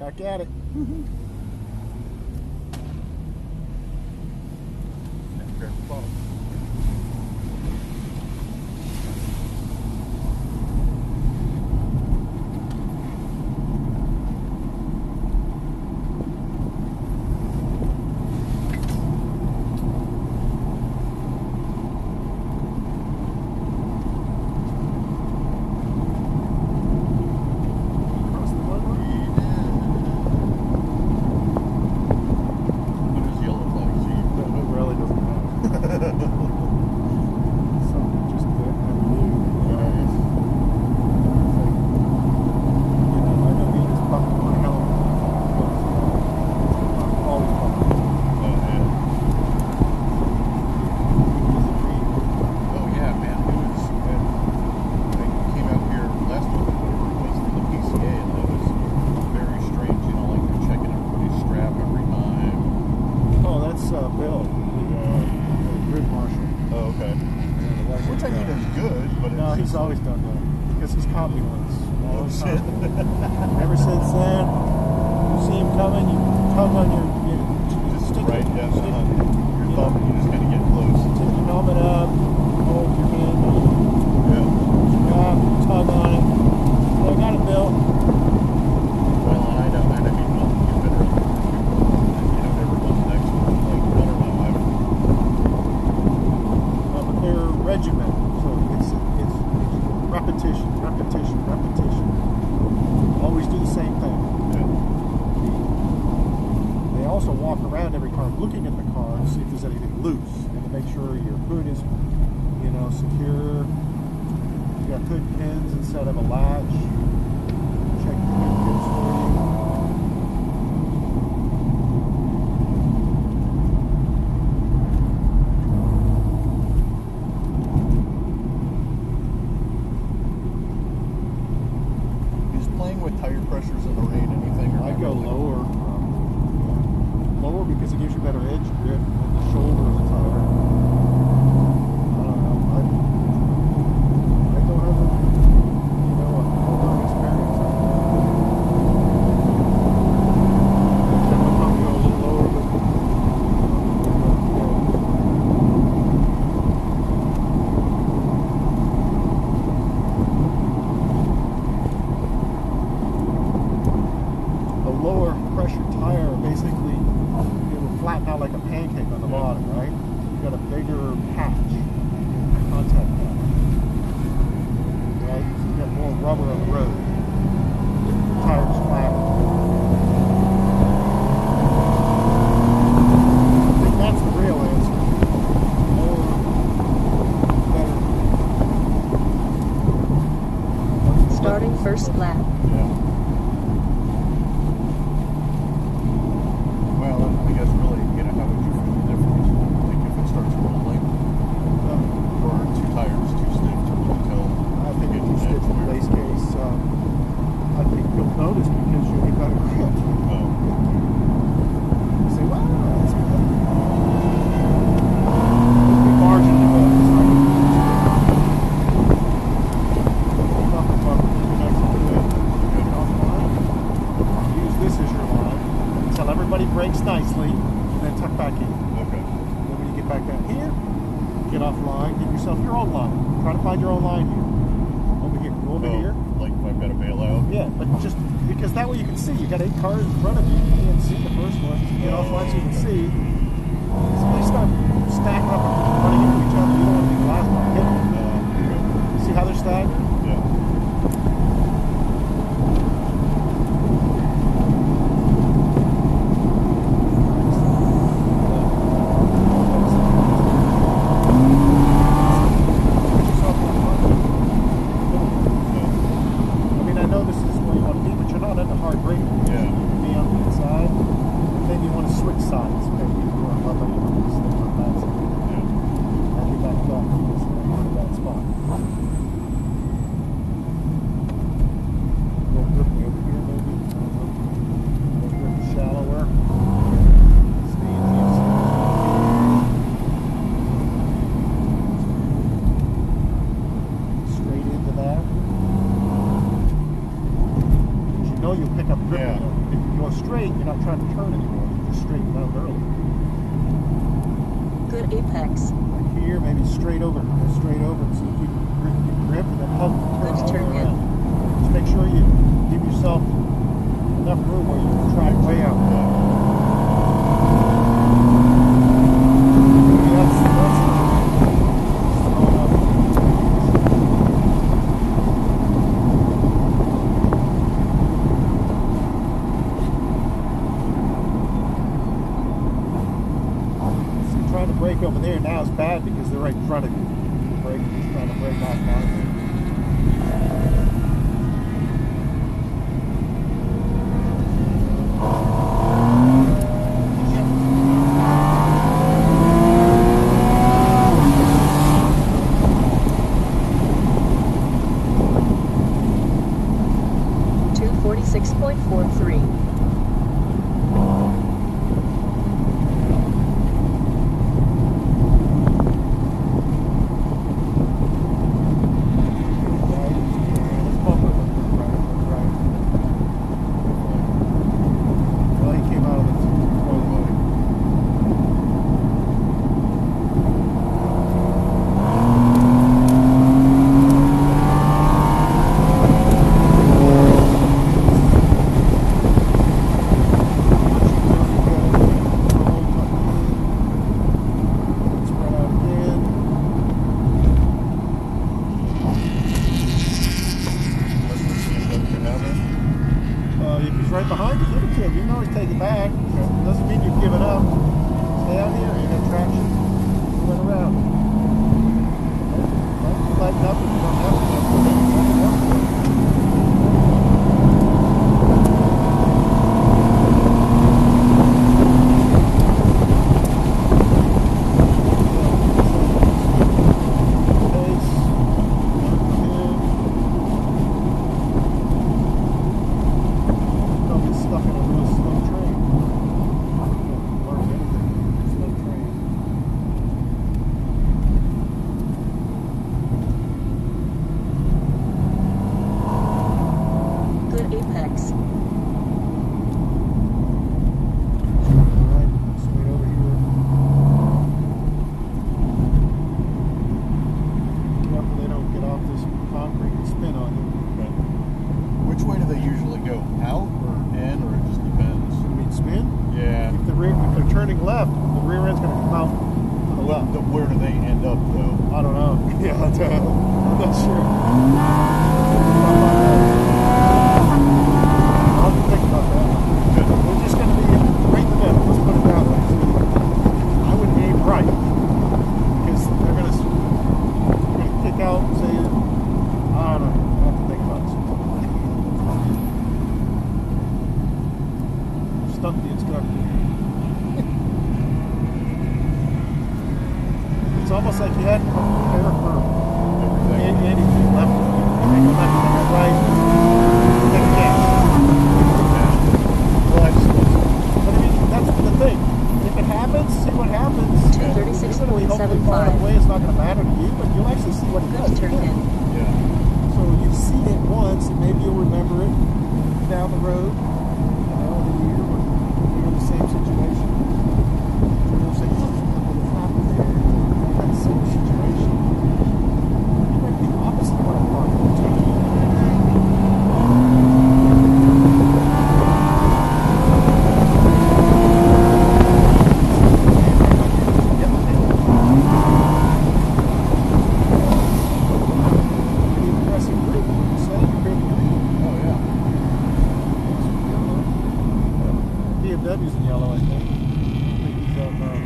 Back at it. Bill, the grid marshal. Oh, okay. Which I mean is good, but no, he's always done that because he's caught me once. All the time. Ever since then, you see him coming, you tug on your stick, right, yeah, stick, your thumb, you just kind of get close. Take your helmet up, hold your hand, tug on it. So I got it, Bill. Well, and I know, and I mean, well, you've been around you know, never what's next, like, I don't know, but they're regimented, so it's repetition. Always do the same thing. Yeah. They also walk around every car looking at the car to see if there's anything loose and to make sure your hood is, secure. You got hood pins instead of a latch. Check the hood pins for you. With tire pressures in the rain, anything? Or I go lower. Lower because it gives you better edge grip on the shoulder of the tire. I don't know. I don't have a long experience on that. I'll probably go a little lower, but lower pressure tire, basically it will flatten out like a pancake on the bottom, right? You got a bigger patch, contact patch, right? So you got more rubber on the road. The tire's flatter. I think that's the real answer. Lower, better. Starting first lap. Yeah. I guess really, how would you feel the difference? Like if it starts rolling, or two tires too stiff to really tell? I think it's too stiff in the base case. I think you'll notice because you'll get better grip. Oh. You say, well, that's good. It'll be marginally better. It's not going to be use this as your line. Tell everybody brakes nicely, and then tuck back in. Okay. Then when you get back down here, get off line, get yourself your own line. Try to find your own line here. Over here. Go over here. Like if I've got to bail out? Yeah, but just because that way you can see. You got 8 cars in front of you. You can't see the first one. Get off line so you can see. So they start stacking up and running into each other. You don't want to be the last one to hit them. See how they're stacked? Yeah. pick up grip. Yeah. If you go straight, you're not trying to turn anymore. You just straighten out early. Good apex. Like here, maybe straight over. Go straight over so you keep grip and then turn Good all the turn way in. around. Just make sure you give yourself enough room where you can track way out. Trying to brake over there now is bad because they're right in front of you. Trying to brake off down. Two 46.43. If he's right behind you, give it to him. You can always take it back. Doesn't mean you've given up. Stay out here. You got traction. You went around. Don't lighten up if you don't have to. Apex. Which way do they usually go? Out or in, or it just depends? You mean spin? Yeah. If they're turning left, the rear end's going to come out to the left. Where do they end up, though? I don't know. Yeah, I'm not sure. I'll have to think about that. We're just going to be right in the middle. Let's put it that way. I would aim right because they're going to kick out and say, I don't know. I have to think about it. Stunt the instructor. It's almost like you had to prepare for anything. Left, take a left, take a right, take a gas. But I mean, that's the thing. If it happens, see what happens. 236.75. Way it's not going to matter to you, but you'll actually see what it does. Good turn in. Yeah. So you've seen it once, and maybe you'll remember it down the road, in a year when you're in the same situation. And you'll say, what would have happened there in that same situation? It might be the opposite of what I thought it was. BMW's in yellow, I think. I think he's on blue.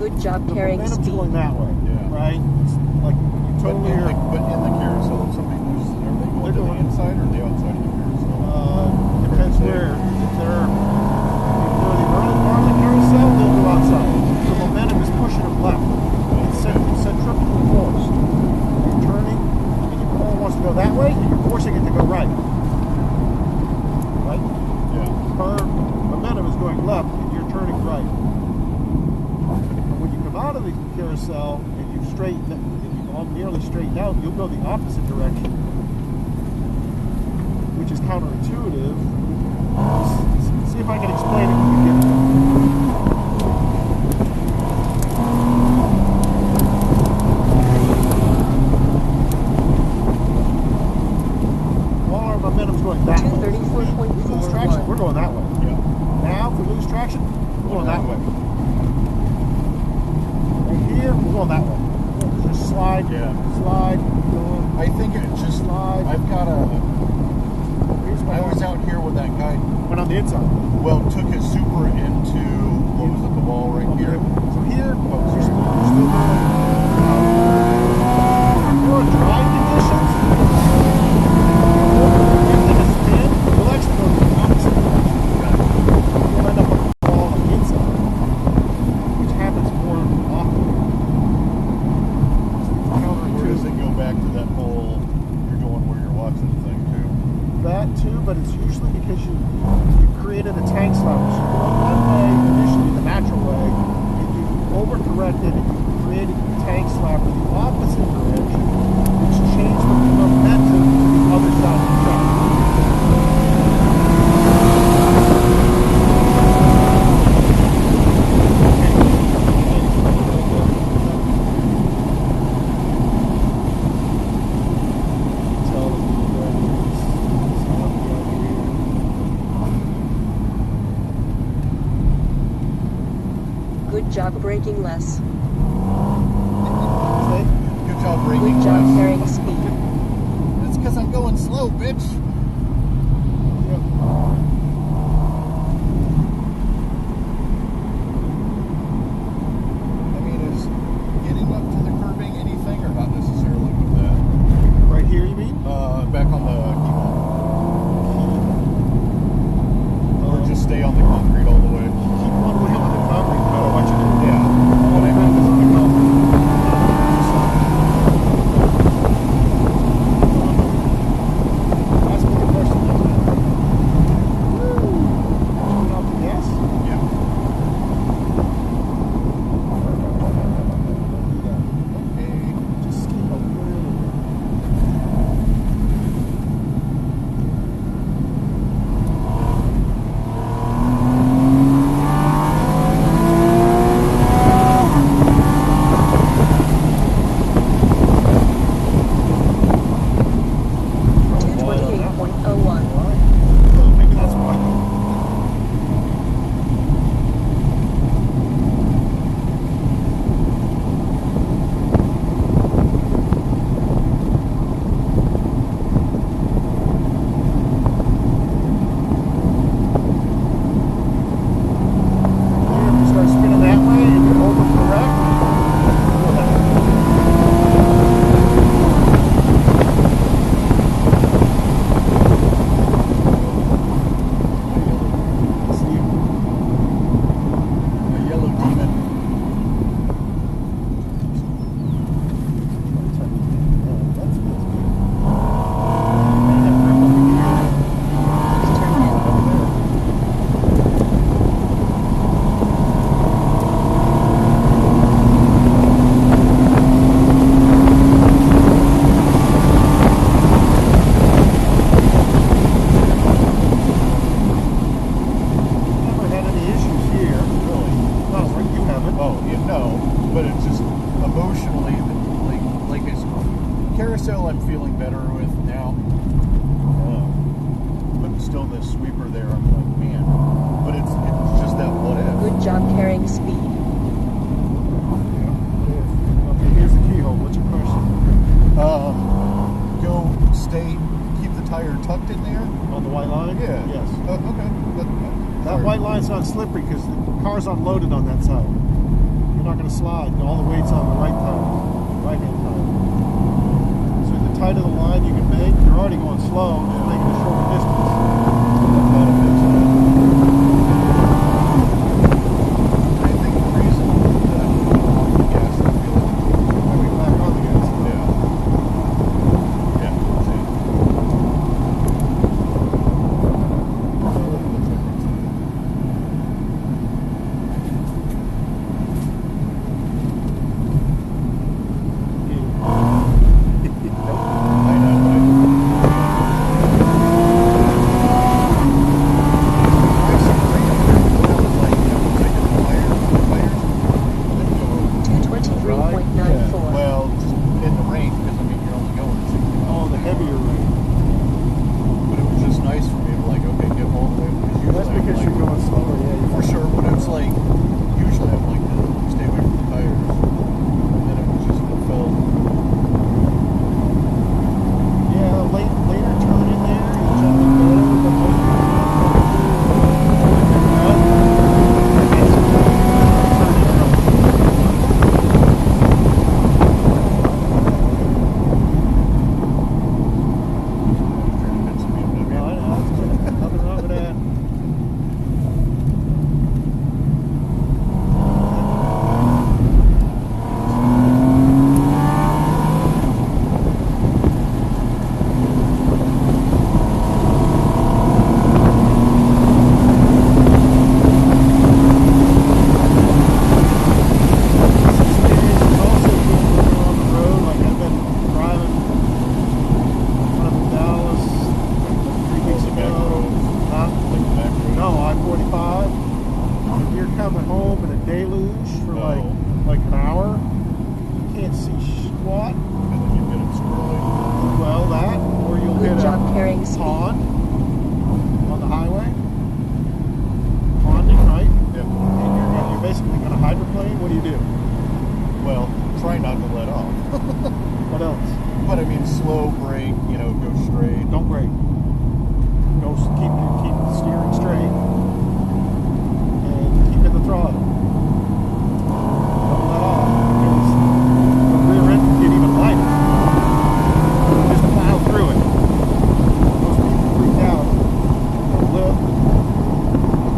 Good job the carrying momentum's speed. going that way, Yeah. right? It's like you But totally in, are. in the carousel, if somebody loses it, are they going They're to the going- inside or the outside of the carousel? Depends where. If they're the early part of the carousel, they'll go outside. The momentum is pushing them left. It's centrifugal force. You're turning, and your ball wants to go that way, and you're forcing it to go right. Right? Yeah. Her momentum is going left, and you're turning right. And when you come out of the carousel and you've straightened, and you've all nearly straightened out, you'll go the opposite direction, which is counterintuitive. See if I can explain it when we get there. All our momentum's going that way. 234.41. We lose traction, we're going that way. Yeah. Now, if we lose traction, we're going that way. And here, we're going that way. Just slide, Yeah. slide, going. I think it just, Slide. I've got a, Here's my I was out here with that guy, went on the inside. well, took his super into, what was it, the wall right here? So here, you're still going. You're in dry conditions. Everything is thin. You'll actually go the opposite direction. You'll end up with a ball on the inside, which happens more often. Or does Counterintuitive. it go back to that whole, you're going where you're watching thing too? That too, but it's usually because you created a tank slap. So you're going one way initially, the natural way, and you overcorrected and you created a tank slap in the opposite direction, which changed the momentum to the other side of the track. Tell them Good job braking less. Good job braking Good job less. carrying speed. It's because I'm going slow, bitch. I mean, is getting up to the curbing anything or not necessarily with that? Right here, you mean? Back on the keyboard. Or just stay on the concrete all the way. Keep one wheel on the concrete, no matter what you do. Yeah. What I meant is on the concrete. Ask me the question. Turn off the gas. Yeah. Okay. Just keep a little bit. Carousel I'm feeling better with now. But still the sweeper there, I'm like, man. But it's just that what if. Good job carrying speed. Okay, here's the keyhole. What's your question? Go stay, keep the tire tucked in there. On the white line? Yeah. Yes. Okay. That white line's not slippery because the car's unloaded on that side. you're not going to slide. All the weight's on the right tire, right hand tire. So the tighter the line you can make, you're already going slow, just making a shorter distance. That kind of fits in. I think the reason that I'm off the gas, I feel like, When we back on the gas. yeah. Yeah, see. I know, but I've seen rain up there before. It was like, it was like the tires, then go, 223.94. well, just in the rain, because I mean, you're only going 60 miles. Oh, the heavier rain. But it was just nice for me to like, okay, get all the way. That's because you're going slower, yeah. For sure, but it was like, usually I'm like, stay away from the tires. And then it was just, it felt, Yeah, later turn in there, you jump in better, but most people it's BMW. No, I know, it's nothing wrong with that. It's also good when you're on the road. Like I've been driving out of Dallas 3 weeks The back ago. roads. Huh? Like the back road. No, I-45. If you're coming home in a deluge for like an hour, you can't see squat. And then you get it squirrely. Well, that, or you'll Good hit job a carrying speed. pond on the highway. Ponding, right? Yeah. And you're basically going to hydroplane. What do you do? Well, try not to let off. What else? But I mean, slow brake, go straight. Don't brake. Keep the steering straight and keep in the throttle. Don't let off because the rear end can get even lighter. Just plow through it. Most people freak out. They'll lift.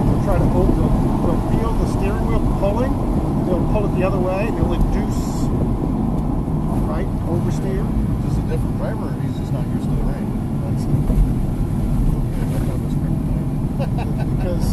They'll try to they'll feel the steering wheel pulling. They'll pull it the other way and they'll induce, right? Oversteer. Is this a different driver, or he's just not used to the rain? That's Yeah, that was kryptonite. because